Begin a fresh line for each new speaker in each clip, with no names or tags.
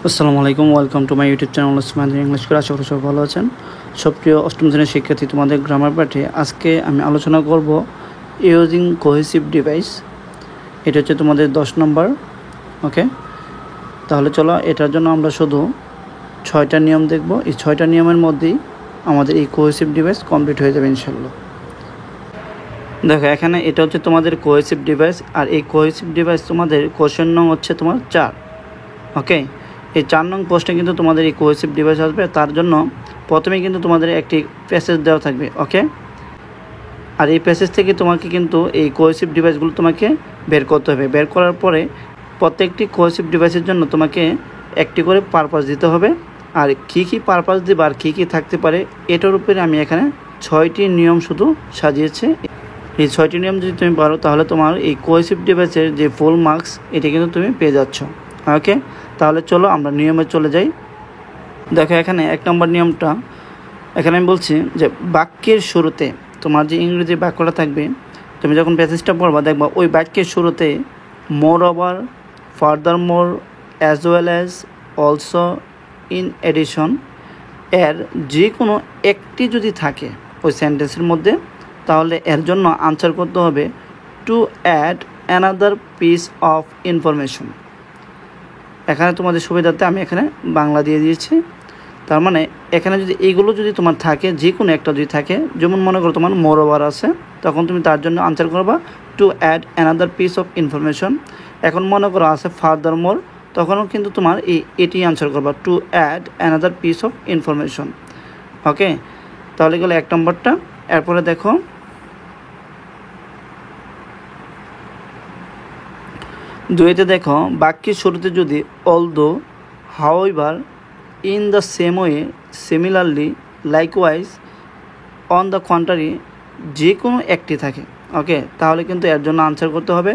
আসসালামু আলাইকুম, welcome to my YouTube channel Osman English করে। আশা করি সবাই ভালো আছেন। সবপ্রিয় অষ্টম শ্রেণীর শিক্ষার্থী, তোমাদের গ্রামার পাঠে আজকে আমি আলোচনা করব ইউজিং কোহেসিভ ডিভাইস। এটা হচ্ছে তোমাদের 10 নম্বর। ওকে, তাহলে চলো এটার জন্য আমরা শুধু 6টা নিয়ম দেখব। এই 6টা নিয়মের মধ্যেই আমাদের এই কোহেসিভ ডিভাইস কমপ্লিট হয়ে যাবে ইনশাল্লাহ। দেখো, এখানে এটা হচ্ছে তোমাদের কোহেসিভ ডিভাইস, আর এই কোহেসিভ ডিভাইস তোমাদের কোশ্চেন নং হচ্ছে তোমার 4। ওকে, এই 4 নং পোস্টে কিন্তু তোমাদের এই কোহেসিভ ডিভাইস আসবে। তার জন্য প্রথমেই কিন্তু তোমাদের একটি প্যাসেজ দেওয়া থাকবে। ওকে, আর এই প্যাসেজ থেকে তোমাকে কিন্তু এই কোহেসিভ ডিভাইসগুলো তোমাকে বের করতে হবে। বের করার পরে প্রত্যেকটি কোহেসিভ ডিভাইসের জন্য তোমাকে একটি করে পারপাস দিতে হবে। আর কী কী পারপাস দিবে আর কী কী থাকতে পারে এটার উপরে আমি এখানে 6টি নিয়ম শুধু সাজিয়েছি। এই 6টি নিয়ম যদি তুমি পারো তাহলে তোমার এই কোহেসিভ ডিভাইসের যে ফুল মার্কস এটা কিন্তু তুমি পেয়ে যাচ্ছ। ওকে, তাহলে চলো আমরা নিয়মে চলে যাই। দেখো, এখানে 1 নম্বর নিয়মটা এখানে আমি বলছি যে বাক্যের শুরুতে তোমার যে ইংরেজি বাক্যটা থাকবে, তুমি যখন প্যাসেজটা পড়বা দেখবা ওই বাক্যের শুরুতে moreover, furthermore, as well as, also, in addition এর যে কোনো একটি যদি থাকে ওই সেন্টেন্সের মধ্যে, তাহলে এর জন্য আনসার করতে হবে to add another piece of information. এখানে তোমাদের সুবিধার্থে আমি এখানে বাংলা দিয়ে দিয়েছি। তার মানে এখানে যদি এইগুলো যদি তোমার থাকে, যে কোনো একটা যদি থাকে, যেমন মনে করো তোমার মোর ওভার আছে, তখন তুমি তার জন্য আনসার করবা to add another piece of information. এখন মনে করো আছে ফার্দার মোর, তখনও কিন্তু তোমার এটি আনসার করবা to add another piece of information. Okay, তাহলে গেলো 1 নম্বরটা। এরপরে দেখো, দুইতে দেখো বাক্যের শুরুতে যদি although, however, in the same way, similarly, likewise, on the contrary যে কোনো একটি থাকে, ওকে, তাহলে কিন্তু এর জন্য আনসার করতে হবে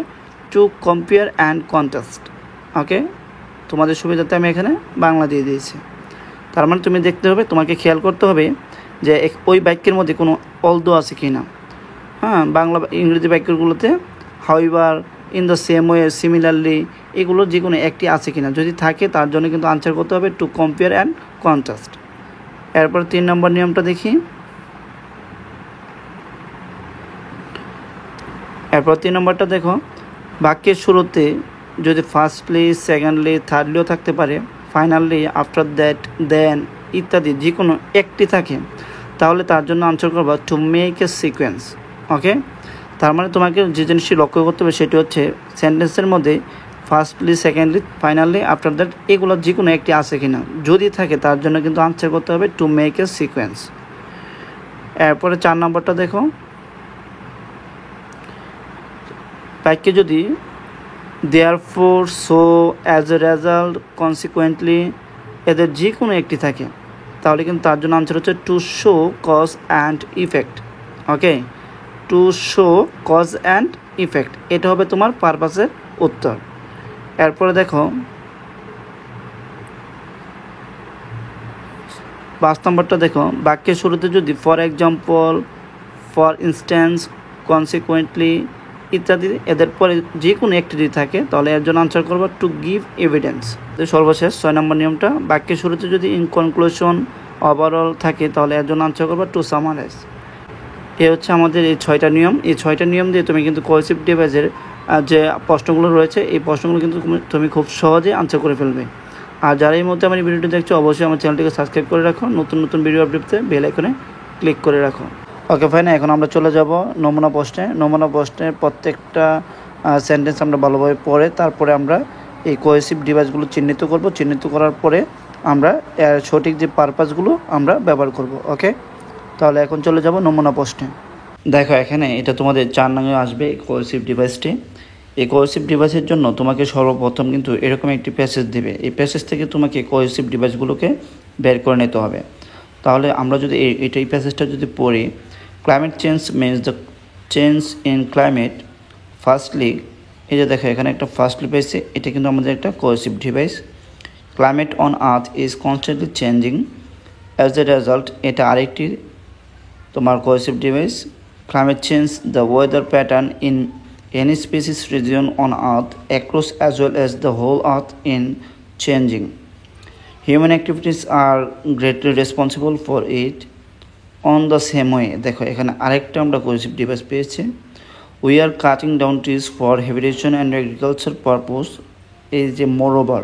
টু কম্পেয়ার অ্যান্ড কন্ট্রাস্ট। ওকে, তোমাদের সুবিধাতে আমি এখানে বাংলা দিয়ে দিয়েছি। তার মানে তুমি দেখতে হবে, তোমাকে খেয়াল করতে হবে যে ওই বাক্যের মধ্যে কোনো অলদো আছে কি না। হ্যাঁ, বাংলা ইংরেজি বাক্যগুলোতে however, in the same way, similarly, এগুলো যে কোনো একটি আছে কিনা, যদি থাকে তার জন্য কিন্তু আনসার করতে হবে টু কম্পেয়ার অ্যান্ড কন্ট্রাস্ট। এরপর 3 নম্বর নিয়মটা দেখি। এরপর 3 নম্বরটা দেখো, বাক্যের শুরুতে যদি ফার্স্টলি, সেকেন্ডলি, থার্ডলিও থাকতে পারে, ফাইনালি, আফটার দ্যাট, দেন ইত্যাদি যে কোনো একটি থাকে, তাহলে তার জন্য আনসার করবা টু মেক এ সিকোয়েন্স। ওকে, তার মানে তোমাকে যে জিনিসটি লক্ষ্য করতে হবে সেটি হচ্ছে সেন্টেন্সের মধ্যে firstly, secondly, finally, after that এগুলো যে কোনো একটি আছে কিনা, যদি থাকে তার জন্য কিন্তু আনসার করতে হবে টু মেক এ সিকোয়েন্স। এরপরে 4 নম্বরটা দেখো, বাক্যে যদি therefore, so, as a result, consequently এদের যে কোনো একটি থাকে, তাহলে কিন্তু তার জন্য আনসার হচ্ছে to show cause and effect. Okay, to show cause and effect, এটা হবে তোমার পারপাসের উত্তর। এরপরে দেখো 5 নম্বরটা দেখো, বাক্যের শুরুতে যদি for example, for instance, consequently ইত্যাদি এদের পরে যে কোনো একটি যদি থাকে, তাহলে এর জন্য আনসার করবো টু গিভ এভিডেন্স। সর্বশেষ 6 নম্বর নিয়মটা, বাক্যের শুরুতে যদি ইন কনক্লুশন, ওভারঅল থাকে, তাহলে এর জন্য আনসার করবো টু সামারাইজ। এ হচ্ছে আমাদের এই 6টা নিয়ম। এই 6টা নিয়ম দিয়ে তুমি কিন্তু কোহেসিভ ডিভাইসের যে প্রশ্নগুলো রয়েছে, এই প্রশ্নগুলো কিন্তু তুমি খুব সহজে আনসার করে ফেলবে। আর যারা এই মধ্যে আমার এই ভিডিওটি দেখছো, অবশ্যই আমার চ্যানেলটিকে সাবস্ক্রাইব করে রাখো, নতুন নতুন ভিডিও আপডেট পেতে বেল আইকনে ক্লিক করে রাখো। ওকে ফাইন, এখন আমরা চলে যাব নমুনা প্রশ্নে। নমুনা প্রশ্নের প্রত্যেকটা সেন্টেন্স আমরা ভালোভাবে পড়ে তারপরে আমরা এই কোহেসিভ ডিভাইসগুলো চিহ্নিত করব। চিহ্নিত করার পরে আমরা এর সঠিক যে পারপাসগুলো আমরা ব্যবহার করব। ওকে, তাহলে এখন চলে যাব নমুনা প্রশ্নে। দেখো, এখানে এটা তোমাদের 4 নঙে আসবে এই কোহেসিভ ডিভাইসটি। এই কোহেসিভ ডিভাইসের জন্য তোমাকে সর্বপ্রথম কিন্তু এরকম একটি প্যাসেজ দেবে। এই প্যাসেজ থেকে তোমাকে কোহেসিভ ডিভাইসগুলোকে বের করে নিতে হবে। তাহলে আমরা যদি এই প্যাসেজটা যদি পড়ি, climate change means the change in climate. Firstly, এই যে দেখো এখানে একটা ফার্স্টলি পেয়েছে, এটা কিন্তু আমাদের একটা cohesive device. Climate on earth is constantly changing, as a result এটা আরেকটি তোমার cohesive device. Climate change the weather pattern in any species region on earth across as well as the whole earth in changing. Human activities are greatly responsible for it on the same way. দেখো এখানে আরেকটা আমরা cohesive device পেয়েছি। We are cutting down trees for habitation and agriculture purpose. এই যে moreover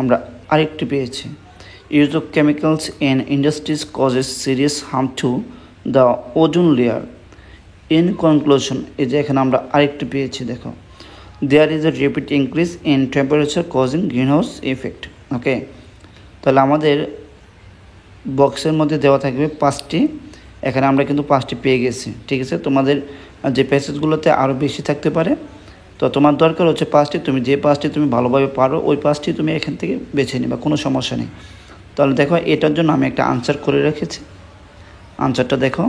আমরা আরেকটি পেয়েছি। Use of chemicals in industries causes serious harm to the ozone layer. In conclusion, এই যে এখানে আমরা আরেকটি পেয়েছি। দেখো there is a rapid increase in temperature causing greenhouse effect. ওকে, তাহলে আমাদের বক্সের মধ্যে দেওয়া থাকবে 5টি, এখানে আমরা কিন্তু 5টি পেয়ে গেছি। ঠিক আছে, তোমাদের যে প্যাসেজগুলোতে আরও বেশি থাকতে পারে, তো তোমার দরকার হচ্ছে 5টি। তুমি যে 5টি তুমি ভালোভাবে পারো ওই 5টি তুমি এখান থেকে বেছে নিবা, কোনো সমস্যা নেই। তাহলে দেখো এটার জন্য আমি একটা আনসার করে রেখেছি। আনসারটা দেখো,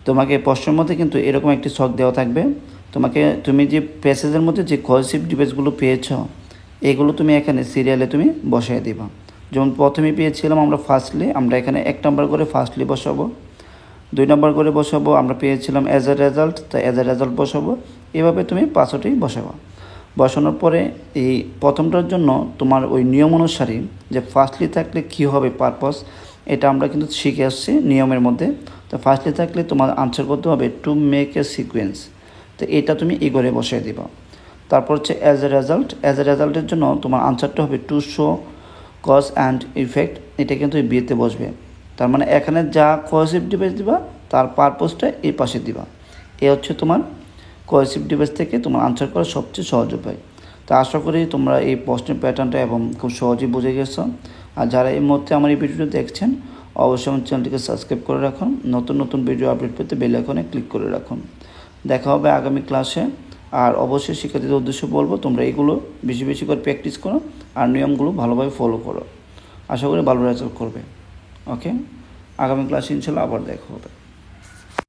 তোমাকে প্রশ্নের মধ্যে কিন্তু এরকম একটি ছক দেওয়া থাকবে। তুমি যে প্যাসেজের মধ্যে যে কোহেসিভ ডিভাইসগুলো পেয়েছ এগুলো তুমি এখানে সিরিয়ালে তুমি বসাই দিবা। যেমন প্রথমে পেয়েছিলাম আমরা ফার্স্টলি, আমরা এখানে 1 নম্বর করে ফার্স্টলি বসাবো, 2 নম্বর করে বসাবো আমরা পেয়েছিলাম অ্যাজ এ রেজাল্ট, তাই অ্যাজ এ রেজাল্ট বসাবো। এভাবে তুমি 5টি বসাবো। বসানোর পরে এই প্রথমটার জন্য তোমার ওই নিয়ম অনুসারে যে ফার্স্টলি থাকলে কী হবে পারপাস, এটা আমরা কিন্তু শিখে আসছি নিয়মের মধ্যে। তো ফার্স্টলি থাকলে তোমার আনসার করতে হবে টু মেক এ সিকোয়েন্স, তো এটা তুমি ইগরে বসিয়ে দিবা। তারপর হচ্ছে as a result, as a রেজাল্টের জন্য তোমার আনসারটা হবে to show cause and effect, এটা কিন্তু বিয়েতে বসবে। তার মানে এখানে যা কোহেসিভ ডিভাইস দিবা তার পারপোজটা এই পাশে দিবা। এ হচ্ছে তোমার কোহেসিভ ডিভাইস থেকে তোমার আনসার করার সবচেয়ে সহজ উপায়। তো আশা করি তোমরা এই প্রশ্নের প্যাটার্নটা এবং খুব সহজেই বুঝে গেছো। আর যারা এই মুহূর্তে আমার এই ভিডিওটি দেখছেন অবশ্যই আমার চ্যানেলটিকে সাবস্ক্রাইব করে রাখুন, নতুন নতুন ভিডিও আপডেট পেতে বেল আইকনে ক্লিক করে রাখুন। দেখা হবে আগামী ক্লাসে। আর অবশ্যই শিক্ষার্থীদের উদ্দেশ্যে বলবো তোমরা এগুলো বেশি বেশি করে প্র্যাকটিস করো আর নিয়মগুলো ভালোভাবে ফলো করো। আশা করি ভালো রেজাল্ট করবে। ওকে, আগামী ক্লাসে ইনশাল্লাহ আবার দেখা হবে।